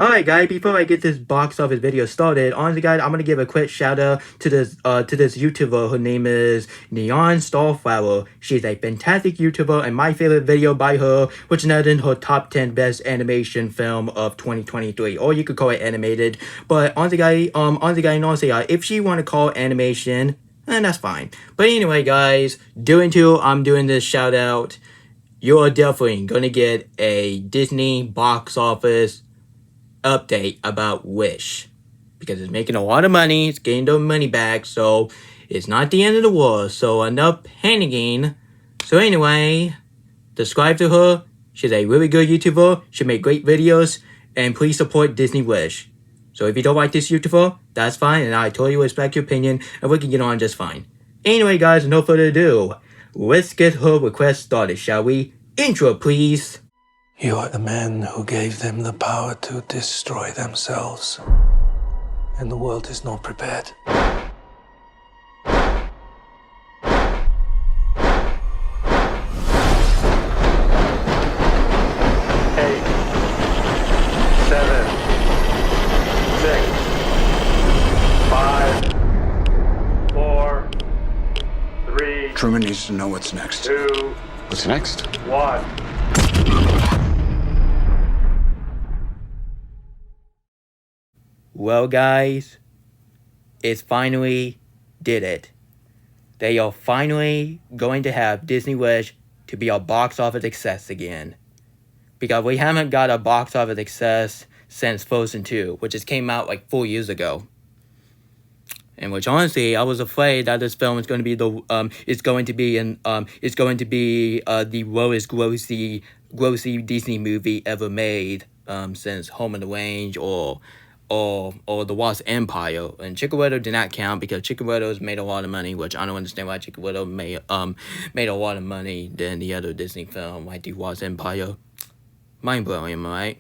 Alright guys, before I get this box office video started, honestly guys, I'm gonna give a quick shout out to this YouTuber. Her name is Neon Starflower. She's a fantastic YouTuber, and my favorite video by her, which is in her top 10 best animation film of 2023, or you could call it animated. But honestly, if she want to call it animation, then that's fine. But anyway, guys, I'm doing this shout out. You're definitely gonna get a Disney box office update about Wish, because it's making a lot of money. It's getting their money back, so it's not the end of the world. So enough panicking. So anyway, subscribe to her. She's a really good YouTuber. She make great videos, and please support Disney Wish. So if you don't like this YouTuber, that's fine, and I totally respect your opinion, and we can get on just fine. Anyway, guys, no further ado, let's get her request started, shall we? Intro, please. You are the man who gave them the power to destroy themselves. And the world is not prepared. 8, 7, 6, 5, 4, 3. Truman needs to know what's next. 2. What's next? 1. Well, guys, it's finally did it. They are finally going to have Disney Wish to be a box office success again. Because we haven't got a box office success since Frozen 2, which just came out like 4 years ago. And which honestly, I was afraid that this film is going to be the lowest grossy Disney movie ever made since Home on the Range or the Lost Empire. And Chicken Little did not count because Chicken Little's made a lot of money, which I don't understand why Chicken Little made a lot of money than the other Disney film like the Lost Empire. Mind blowing, am I right?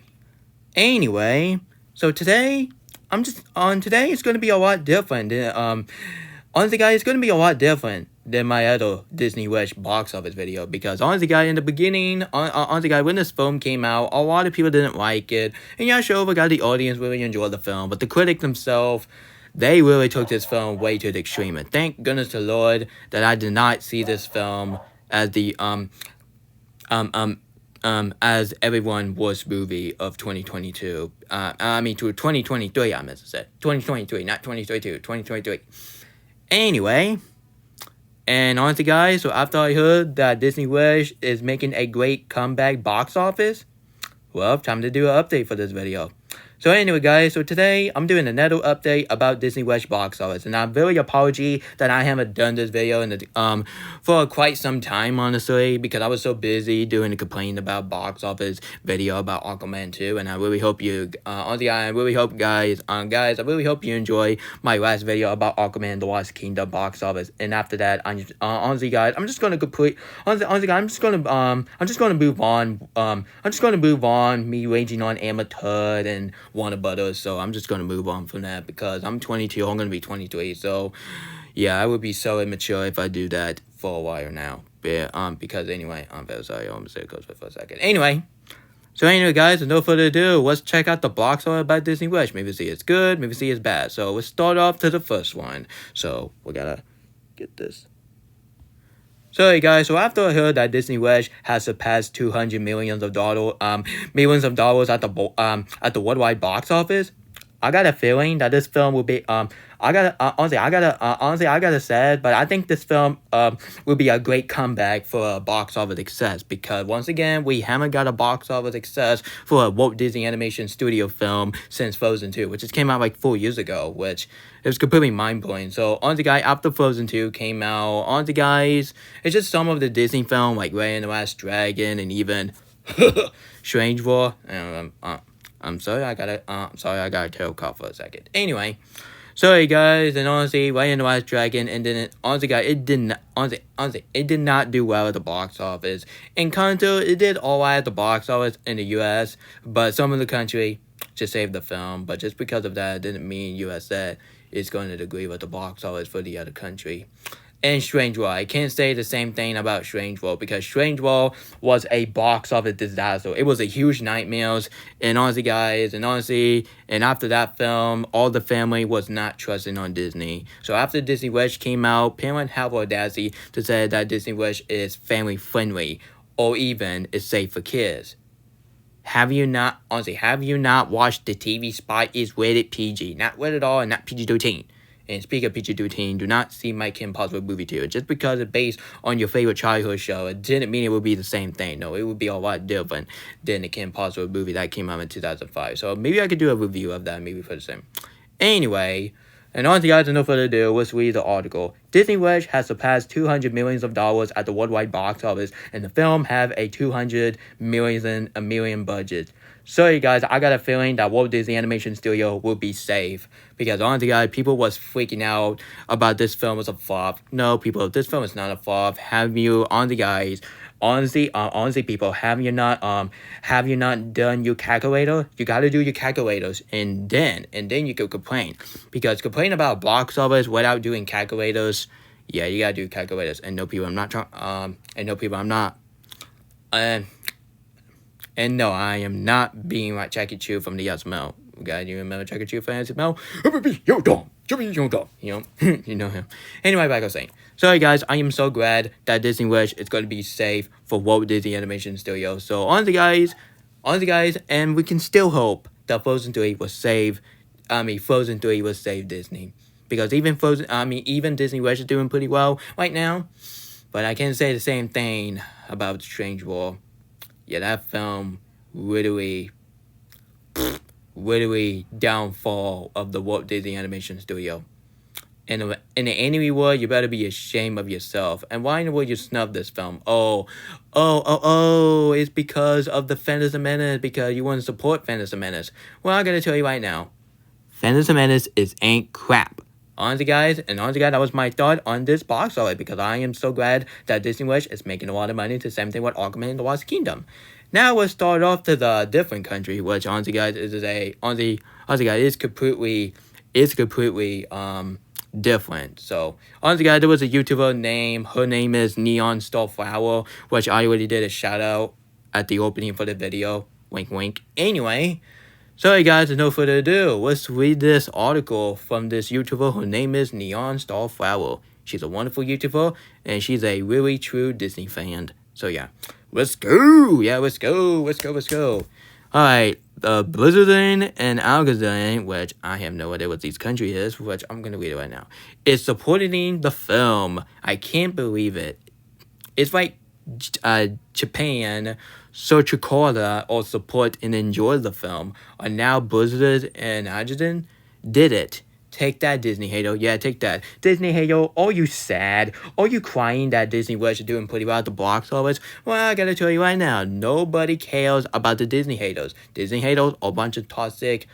Anyway, so today it's going to be a lot different. Honestly, guys, it's going to be a lot different than my other Disney Wish box office video, because honestly, guys, in the beginning, when this film came out, a lot of people didn't like it, and yeah, sure, we got the audience really enjoyed the film, but the critics themselves, they really took this film way to the extreme, and thank goodness to Lord that I did not see this film as the as everyone's worst movie of 2022. To 2023, I meant to say. 2023, not 2022, 2023. Anyway, and honestly, guys, so after I heard that Disney Wish is making a great comeback box office, well, time to do an update for this video. So anyway, guys, so today I'm doing another update about Disney Wish box office, and I'm very apology that I haven't done this video for quite some time, honestly, because I was so busy doing the complaining about box office video about Aquaman 2, and I really hope you, I really hope you enjoy my last video about Aquaman the Lost Kingdom box office, and after that, I'm just gonna move on, me raging on Amateur and Warner Brothers, so I'm just gonna move on from that because I'm 22, I'm gonna be 23, so yeah, I would be so immature if I do that for a while now. But, because anyway, I'm very sorry, I'm gonna go for a second. Anyway, guys, with no further ado, let's check out the box office about Disney Wish. Maybe see it's good, maybe see it's bad. So let's start off to the first one. So we gotta get this. So hey guys, so after I heard that Disney Wish has surpassed $200 million at the worldwide box office, I got a feeling that this film will be I gotta say, but I think this film will be a great comeback for a box office success, because once again we haven't got a box office success for a Walt Disney Animation Studio film since Frozen 2, which just came out like 4 years ago, which it was completely mind-blowing. So honestly, guys, after Frozen 2 came out, honestly, guys, it's just some of the Disney film like Raya and the Last Dragon and even Strange World. I'm sorry, I got a tail cough for a second. Anyway, sorry guys, and honestly, Raya and the Last Dragon, and then honestly, guys, it did not do well at the box office. In Kanto, it did all right at the box office in the U.S., but some of the country just saved the film. But just because of that, it didn't mean USA is going to agree with the box office for the other country. and Strange World. I can't say the same thing about Strange World because Strange World was a box office disaster. It was a huge nightmare. And honestly, guys, and after that film, all the family was not trusting on Disney. So after Disney Wish came out, parents have audacity to say that Disney Wish is family friendly or even is safe for kids. Have you not watched the TV spot? Is rated PG, not rated R and not PG-13. And speaking of PG-13, do not see My Kim Possible movie 2. Just because it's based on your favorite childhood show, it didn't mean it would be the same thing. No, it would be a lot different than the Kim Possible movie that came out in 2005. So maybe I could do a review of that maybe for the same. Anyway, and honestly, guys, no further ado, let's read the article. Disney Wish has surpassed $200 million at the worldwide box office, and the film have a $200 million budget. Sorry, guys, I got a feeling that Walt Disney Animation Studio will be safe. Because honestly, guys, people was freaking out about this film was a flop. No, people, this film is not a flop. Honestly, people, have you not done your calculator? You gotta do your calculators, and then you can complain. Because complain about box office without doing calculators, yeah, you gotta do calculators. And no, people, I'm not trying. And no, I am not being like Jackie Chu from the SML. Guys, you remember Jackie Chu from SML? You know, you know him. Anyway, like I was saying. Sorry, guys, I am so glad that Disney Wish is going to be safe for Walt Disney Animation Studio. So, honestly, guys, and we can still hope that Frozen 3 will save Disney. Because even Disney Wish is doing pretty well right now. But I can't say the same thing about Strange World. Yeah, that film literally downfall of the Walt Disney Animation Studio. In the anime world, you better be ashamed of yourself. And why in the world you snub this film? It's because of the Phantom Menace, because you want to support Phantom Menace. Well, I gotta tell you right now, Phantom Menace ain't crap. Honestly, guys, that was my thought on this box office, because I am so glad that Disney Wish is making a lot of money. The same thing with Aquaman and the Lost Kingdom. Now let's start off to the different country, which honestly, guys, is completely different. So honestly, guys, there was a YouTuber her name is Neon Starflower, which I already did a shout out at the opening for the video. Wink, wink. Anyway. Sorry, guys, with no further ado, let's read this article from this YouTuber. Her name is Neon Starflower. She's a wonderful YouTuber, and she's a really true Disney fan. So yeah, let's go. Yeah, let's go. Alright, Blizzardin and Algazine, which I have no idea what these country is, which I'm going to read it right now, is supporting the film. I can't believe it. It's like Japan, Sochikora, or support and enjoy the film, are now Blizzard and Algazine did it. Take that, Disney hater. Yeah, take that. Disney hater, are you sad? Are you crying that Disney Wish is doing pretty well at the box office? Well, I gotta tell you right now, nobody cares about the Disney haters. Disney haters are a bunch of toxic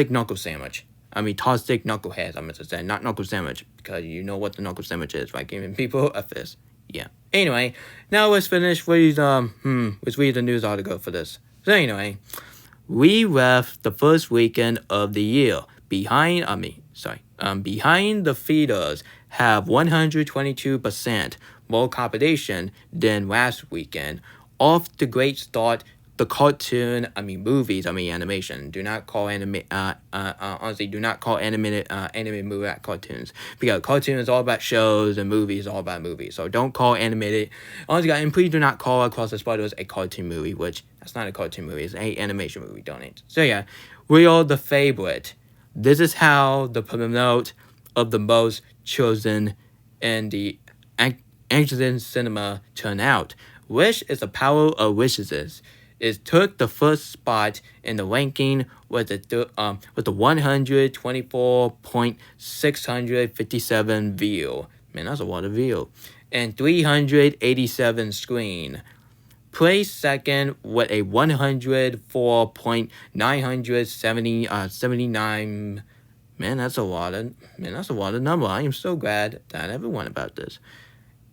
knuckle sandwich. Toxic knuckleheads, I meant to say, not knuckle sandwich, because you know what the knuckle sandwich is, right? Giving people a fist. Yeah. Anyway, now let's finish with let's read the news article for this. So anyway, we left the first weekend of the year behind the theaters have 122% more competition than last weekend. Off the great start, the movies, animation. Do not call animated movie cartoons, because cartoons is all about shows and movies all about movies. So don't call animated. Honestly, guys, and please do not call Across the Spider-Verse a cartoon movie, which that's not a cartoon movie. It's an animation movie. Don't it? So yeah, we are the favorite. This is how the promote of the most chosen and the action cinema turn out. Wish is the power of wishes. It took the first spot in the ranking with the 124.657 view. Man, that's a lot of view. And 387 screen. Placed second with a 104.979. Man, that's a lot of number. I am so glad that everyone about this.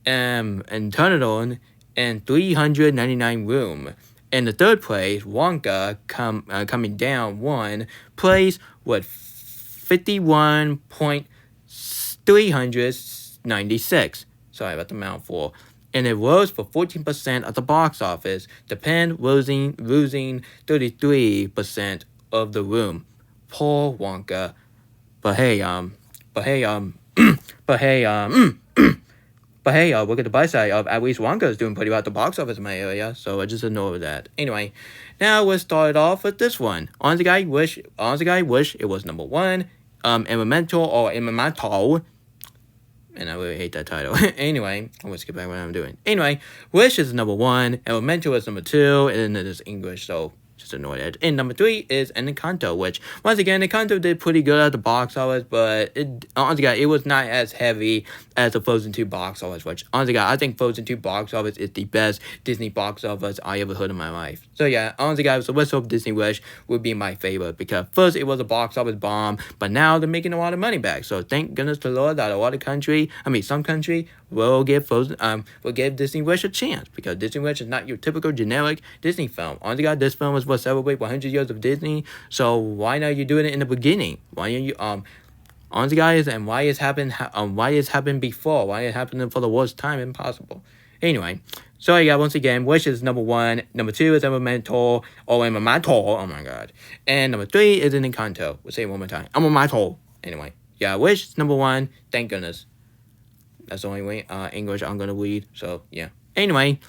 And turn it on, and 399 room. In the third place, Wonka coming down one place with 51.300 96. Sorry about the mouthful. And it rose for 14% at the box office. Japan losing 33% of the room. Poor Wonka. But hey, but hey, but hey, but hey, look at the bright side of at least Wonka is doing pretty well at the box office in my area, so I just ignore that. Anyway, now let's start off with this one. Honestly, guy wish it was number one. Elemental or Elemental. And I really hate that title. Anyway, I'm gonna skip back what I'm doing. Anyway, Wish is number one, Elemental is number two, and then it is English, so just ignore that. And number three is Encanto, which, once again, Encanto did pretty good at the box office, but honestly, it was not as heavy as the Frozen 2 box office, which, honestly, I think Frozen 2 box office is the best Disney box office I ever heard in my life. So yeah, honestly, so let's hope Disney Wish would be my favorite, because first it was a box office bomb, but now they're making a lot of money back. So thank goodness to Lord that some country will give Disney Wish a chance, because Disney Wish is not your typical generic Disney film. Honestly, this film was what celebrate 100 years of Disney, so why not you doing it in the beginning? Why don't you honestly, guys, and why it's happened before? Why it happened for the worst time impossible? Anyway, so yeah, once again, Wish is number one. Number two is Elemental, oh my god. And number three is Encanto. We'll say it one more time. Elemental. Anyway, yeah, Wish is number one. Thank goodness. That's the only way English I'm gonna read. So yeah. Anyway,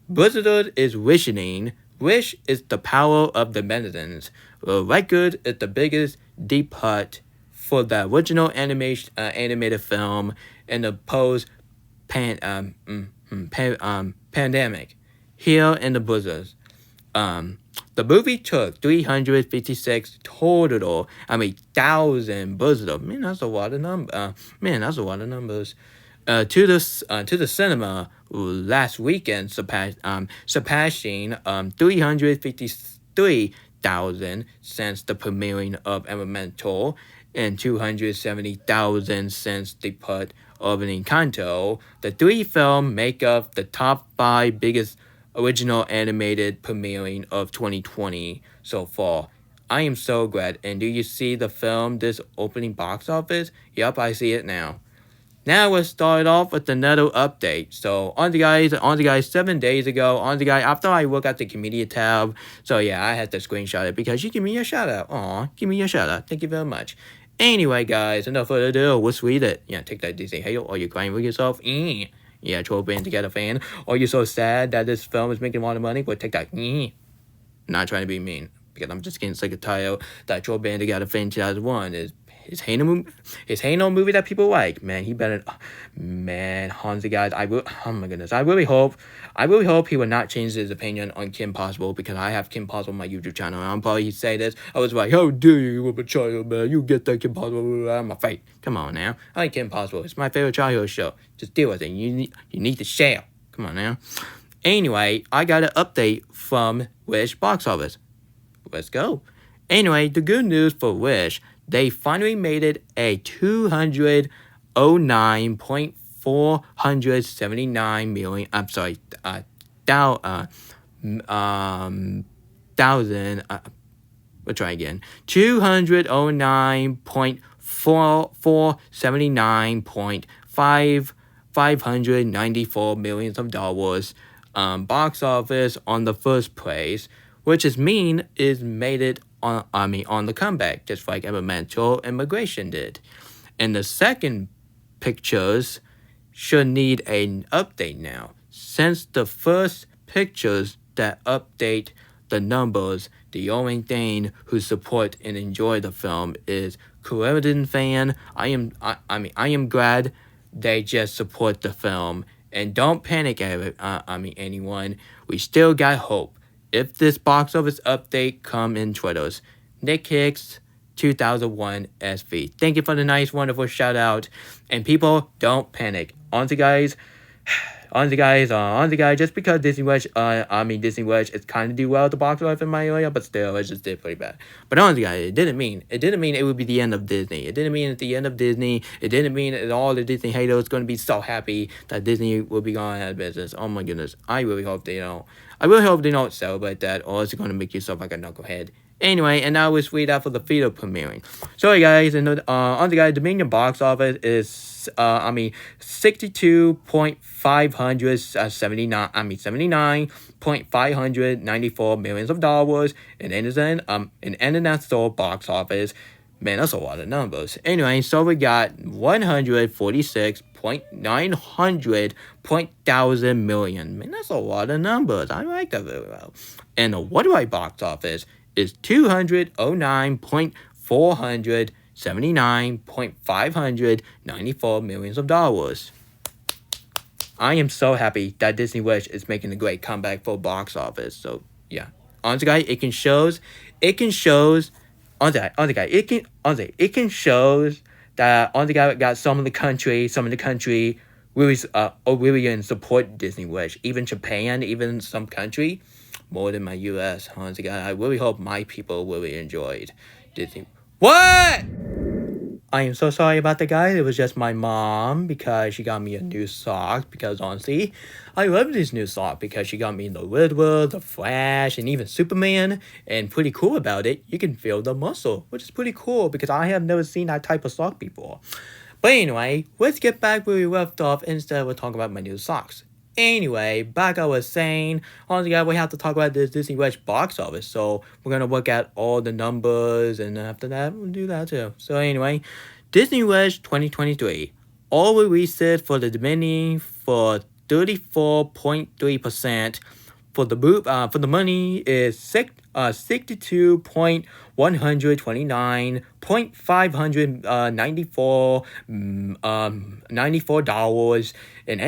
Blizzard is wishing. Wish is the power of the medicines. Record is the biggest deep cut for the original animated film in the pandemic. Here in the Blizzards. The movie took 356 thousand Blizzard. Man, that's a lot of numbers. To the cinema last weekend, surpassing 353,000 since the premiering of Elemental, and 270,000 since the put of Encanto. The three films make up the top 5 biggest original animated premiering of 2020 so far. I am so glad. And do you see the film this opening box office? Yep, I see it now. Now let's start off with another update. So on the guys, 7 days ago, after I look at the community tab, so yeah, I had to screenshot it because you give me a shout out. Aw, give me a shout out. Thank you very much. Anyway, guys, enough further ado, let's read it. Yeah, take that Disney hate. Are you crying with yourself? Yeah, troll band to get a fan. Are you so sad that this film is making a lot of money? Well, take that. Not trying to be mean, because I'm just getting sick of title that troll band to get a fan 2001 is his hating on movie that people like. Man, he better. Man, Hansi, guys, oh my goodness, I really hope he will not change his opinion on Kim Possible, because I have Kim Possible on my YouTube channel, and I'm probably say this. I was like, how dare you with a child, man? You get that Kim Possible out of my face. Come on now, I like Kim Possible. It's my favorite childhood show. Just deal with it. You need to share. Come on now. Anyway, I got an update from Wish box office. Let's go. Anyway, the good news for Wish. They finally made it a 209.479 million. I'm sorry, thousand. We'll try again. 209.594 millions of dollars. Box office on the first place, which is made it on the comeback, just like Elemental Immigration did. And the second pictures should need an update now, since the first pictures that update the numbers, the only thing who support and enjoy the film is Korean fan. I am glad they just support the film, and don't panic at it. Anyone, we still got hope. If this box office update come in Twitters, Nick Hicks 2001 SV. Thank you for the nice, wonderful shout out. And people, don't panic. Honestly, guys, just because Disney Wish is kind of do well at the box office in my area, but still, it just did pretty bad. But honestly, guys, it didn't mean it would be the end of Disney. It didn't mean at the end of Disney. It didn't mean that all the Disney haters going to be so happy that Disney will be going out of business. Oh my goodness, I really hope they don't. I really hope they don't celebrate that, or it's going to make yourself like a knucklehead. Anyway, and now let's read out for the theater premiering. Sorry guys, and on the guy, Dominion box office is 79.594 millions of dollars, and then in international box office. Man, that's a lot of numbers. Anyway, so we got 146.900 million. Man, that's a lot of numbers. I like that very well. And the worldwide box office is 209.479.594 millions of dollars. I am so happy that Disney Wish is making a great comeback for box office. So yeah, honestly, guys, it can shows that got some of the country really in support Disney Wish. Even Japan, even some country, more than my U.S. Honestly, guys, I really hope my people really enjoyed Disney. What? I am so sorry about that, guys. It was just my mom because she got me a new sock. Because honestly, I love this new sock because she got me the Riddler, the Flash, and even Superman. And pretty cool about it, you can feel the muscle, which is pretty cool because I have never seen that type of sock before. But anyway, let's get back where we left off instead of talking about my new socks. Anyway, back I was saying, honestly, guys, we have to talk about this Disney Wish box office. So we're gonna look at all the numbers, and after that, we'll do that too. So anyway, Disney Wish 2023, all releases for the Dominion for 34.3%. For the money is 62.129.594 dollars, and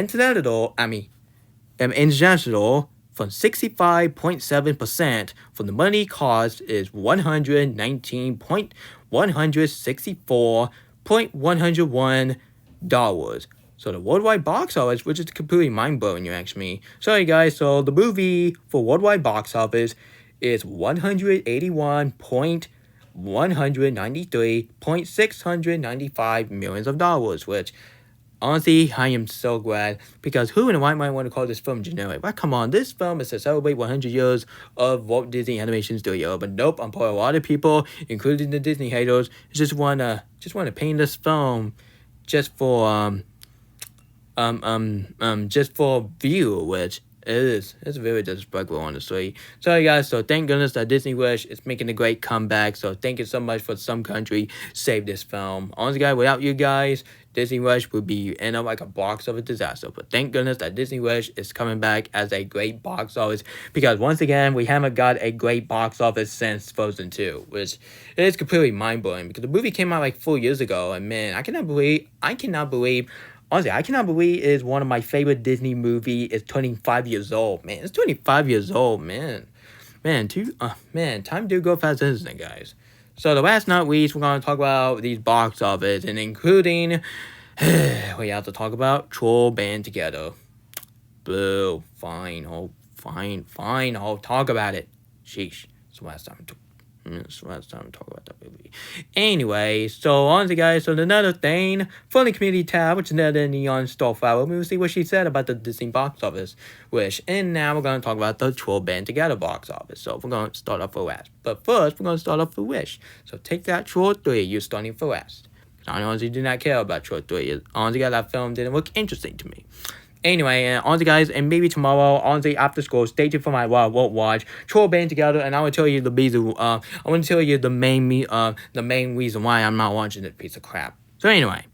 international from 65.7%. For the money cost is $119.164.101. So the worldwide box office, which is completely mind-blowing, you ask me. Sorry guys, so the movie for worldwide box office is $181.193.695 millions of dollars, which honestly, I am so glad, because who in the right mind want to call this film generic? Well, come on, this film is to celebrate 100 years of Walt Disney Animation Studio, but nope, I'm for a lot of people, including the Disney haters, just wanna paint this film just for view, which it's very disrespectful, honestly. Sorry guys, so thank goodness that Disney Wish is making a great comeback, so thank you so much for some country save this film. Honestly guys, without you guys, Disney Wish would be end up like a box office disaster, but thank goodness that Disney Wish is coming back as a great box office, because once again, we haven't got a great box office since Frozen 2, which is completely mind-blowing, because the movie came out like 4 years ago, and man, I cannot believe, honestly, I cannot believe it's one of my favorite Disney movies is turning 5 years old. Man, it's 25 years old, man. Man, time do go fast, isn't it, guys? So the last not least, we're going to talk about these box office, and including, we have to talk about Troll Band Together. Boo, fine, I'll talk about it. Sheesh, it's the last time to talk about that movie. Anyway, so honestly guys, so another thing for the community tab, which is another Neon Starflower, we'll see what she said about the Disney box office wish. And now we're going to talk about the Troll Band Together box office. So we're going to start off for last. But first, we're going to start off for Wish. So take that, Troll 3, you're starting for last. I honestly do not care about Troll 3. Honestly guys, that film didn't look interesting to me. Anyway, and honestly guys, and maybe tomorrow, honestly after school, stay tuned for my Won't Watch Troll Band Together, and I will tell you the reason. I want to tell you the main reason why I'm not watching this piece of crap. So anyway,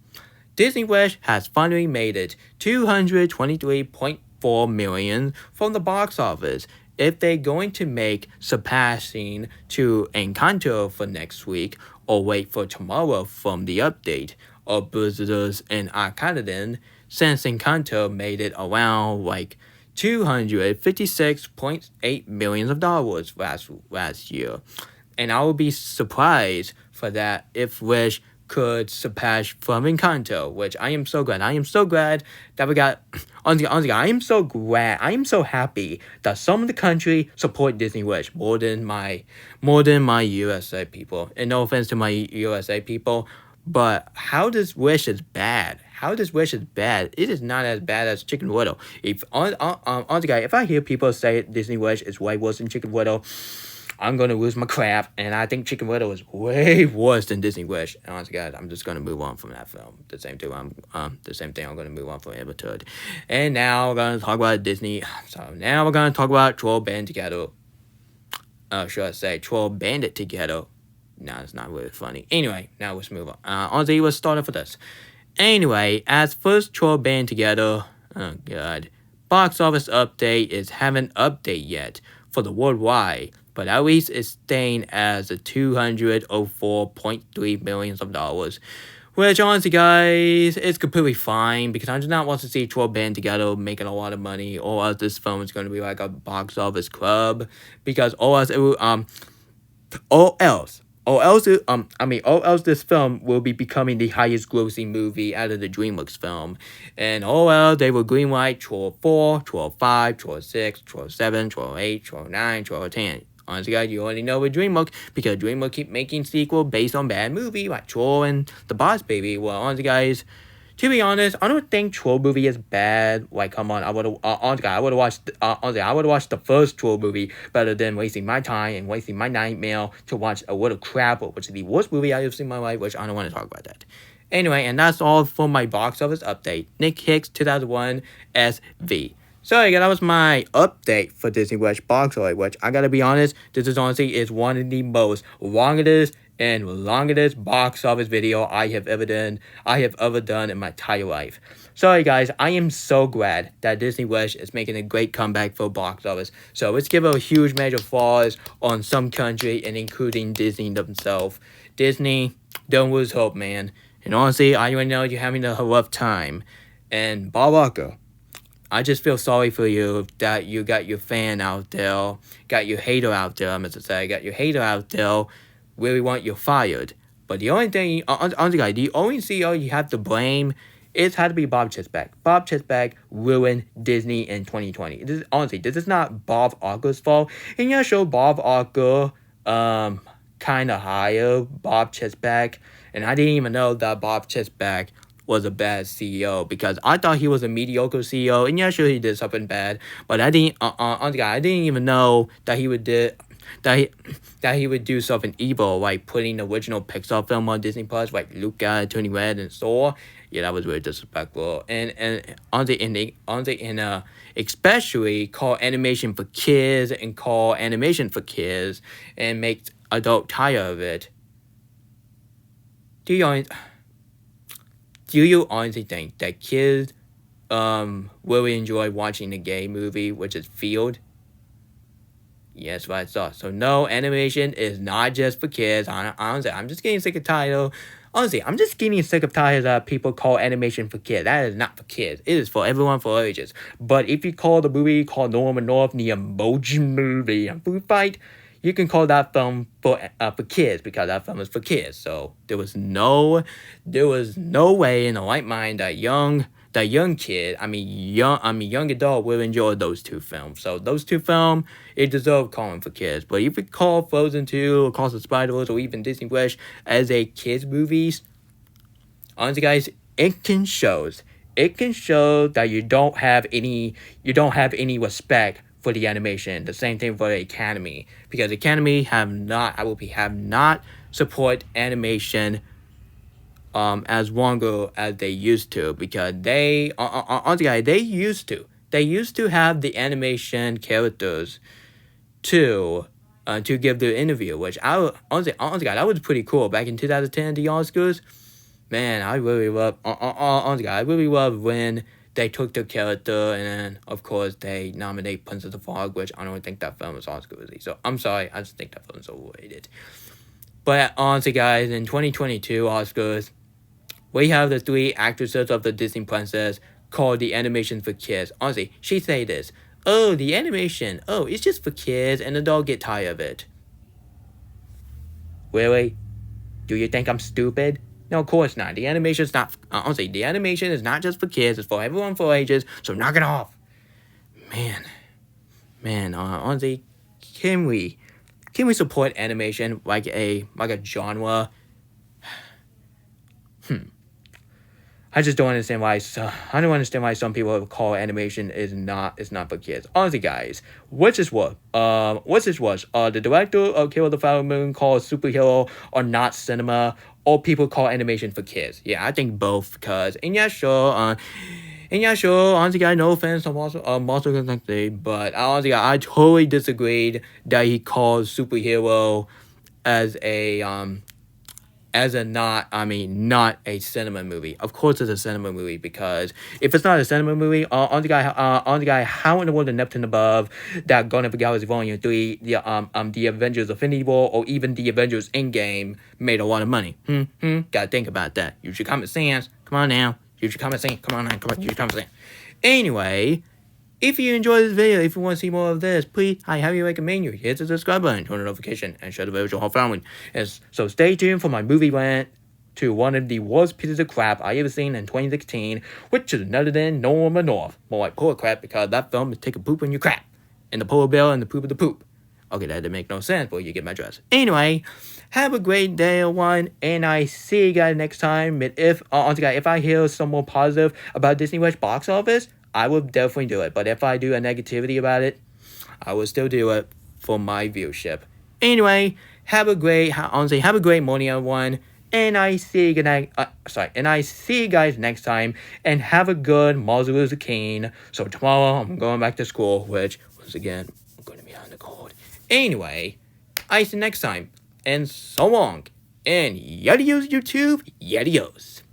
Disney Wish has finally made it $223.4 million from the box office. If they're going to make surpassing to Encanto for next week, or wait for tomorrow from the update of Blizzard's and Arcadon, since Encanto made it around like $256.8 million last year. And I would be surprised for that if Wish could surpass from Encanto, which I am so glad. I am so glad that we got, honestly, I am so happy that some of the country support Disney Wish more than my USA people. And no offense to my USA people, but how this Wish is bad. It is not as bad as Chicken Little. If I hear people say Disney Wish is way worse than Chicken Little, I'm gonna lose my crap, and I think Chicken Little is way worse than Disney Wish. And honestly, guys, I'm just gonna move on from that film. The same thing. I'm gonna move on from Avatar. And now we're gonna talk about Disney. So now we're gonna talk about Troll Band Together. Should I say Troll Bandit Together? No, it's not really funny. Anyway, now let's move on. Honestly, let's start off with this. Anyway, as first Troll Band Together, oh god, box office update is haven't update yet for the worldwide, but at least it's staying as a $204.3 million of dollars. Which honestly, guys, it's completely fine because I do not want to see Troll Band Together making a lot of money, or else this film is going to be like a box office club. Because or else this film will be becoming the highest grossing movie out of the DreamWorks film. And they will greenlight Troll 4, Troll 5, Troll 6, Troll 7, Troll 8, Troll 9, Troll 10. Honestly, guys, you already know with DreamWorks, because DreamWorks keep making sequel based on bad movie like Troll and The Boss Baby. Well, honestly, guys, to be honest, I don't think Troll movie is bad. Like, come on, I would have watched the first Troll movie better than wasting my time and wasting my nightmare to watch A Little Crap, which is the worst movie I have seen in my life, which I don't want to talk about that. Anyway, and that's all for my box office update. Nick Hicks, 2001, SV. So yeah, that was my update for Disney Wish box office, which I gotta be honest, this is honestly one of the most longest box office video I have ever done in my entire life. Sorry guys, I am so glad that Disney Wish is making a great comeback for box office. So let's give a huge major applause on some country and including Disney themselves. Disney, don't lose hope, man. And honestly, I already know you're having a rough time. And Bob Walker, I just feel sorry for you that you got your fan out there, got your hater out there, really want you fired. But the only thing, honestly, the only CEO you have to blame is had to be Bob Chapek. Bob Chapek ruined Disney in 2020. This is not Bob Iger's fault. And yeah, sure, Bob Iger, kind of hired Bob Chapek, and I didn't even know that Bob Chapek was a bad CEO, because I thought he was a mediocre CEO, and yeah, sure, he did something bad, but I didn't even know that he would do something evil, like putting the original Pixar film on Disney Plus, like Luca, Turning Red, and Soul. Yeah, that was really disrespectful, and especially call animation for kids and make adult tired of it. Do you honestly think that kids really enjoy watching the gay movie, which is Field? Yes, what I saw. So no, animation is not just for kids. Honestly, I'm just getting sick and tired. Honestly, I'm just getting sick of tired that people call animation for kids. That is not for kids. It is for everyone, for all ages. But if you call the movie called Norman North the Emoji Movie and Food Fight, you can call that film for kids, because that film is for kids. So there was no way in the right mind that young adult will enjoy those two films. So those two films, it deserve calling for kids. But if you call Frozen 2, Across the Spider-Verse, or even Disney Wish as a kids movies, honestly guys, it can show that you don't have any respect for the animation. The same thing for the Academy, because the Academy have not support animation as longer as they used to, because they used to have the animation characters to give the interview, which honestly that was pretty cool back in 2010 the Oscars. Man, I really love when they took the character, and then, of course, they nominate Princess of Fog, which I don't think that film is Oscar-worthy. So, I'm sorry, I just think that film is overrated. But, honestly, guys, in 2022 Oscars, we have the three actresses of the Disney Princess called the animation for kids. Honestly, she say this, "Oh, the animation, it's just for kids, and adults get tired of it." Really? Do you think I'm stupid? No, of course not. The animation is not. Honestly, the animation is not just for kids. It's for everyone, for ages. So knock it off, man. Honestly, can we support animation like a genre? I just don't understand why. I don't understand why some people call animation is not for kids. Honestly, guys, what's this was? The director of Kill the Flower Moon called superhero or not cinema, or people call animation for kids. Yeah, I think both. Because honestly, guys, no offense to Monster Connected, but honestly, I totally disagreed that he called superhero as not a cinema movie. Of course it's a cinema movie, because if it's not a cinema movie, on the guy, how in the world the Neptune above that Guardians of the Galaxy Volume 3, the Avengers Infinity War, or even the Avengers Endgame made a lot of money? Gotta think about that. Use your common sense. Come on now. Use your common sense. Come on, use your common sense. Anyway, if you enjoyed this video, if you want to see more of this, please, I highly recommend you hit the subscribe button, turn on notification, and share the video with your whole family. So stay tuned for my movie rant to one of the worst pieces of crap I ever seen in 2016, which is none other than Norma North. More like poor crap, because that film is take a poop in your crap. And the polar bear and the poop of the poop. Okay, that didn't make no sense, but you get my dress. Anyway, have a great day, everyone, and I see you guys next time. But if I hear some more positive about Disney Wish box office, I will definitely do it. But if I do a negativity about it, I will still do it for my viewership. Anyway, have a great morning, everyone. And I see you guys next time. And have a good Martin Luther King. So tomorrow I'm going back to school, which once again I'm going to be on the cold. Anyway, I see you next time. And so long. And yadios, YouTube. Yadios.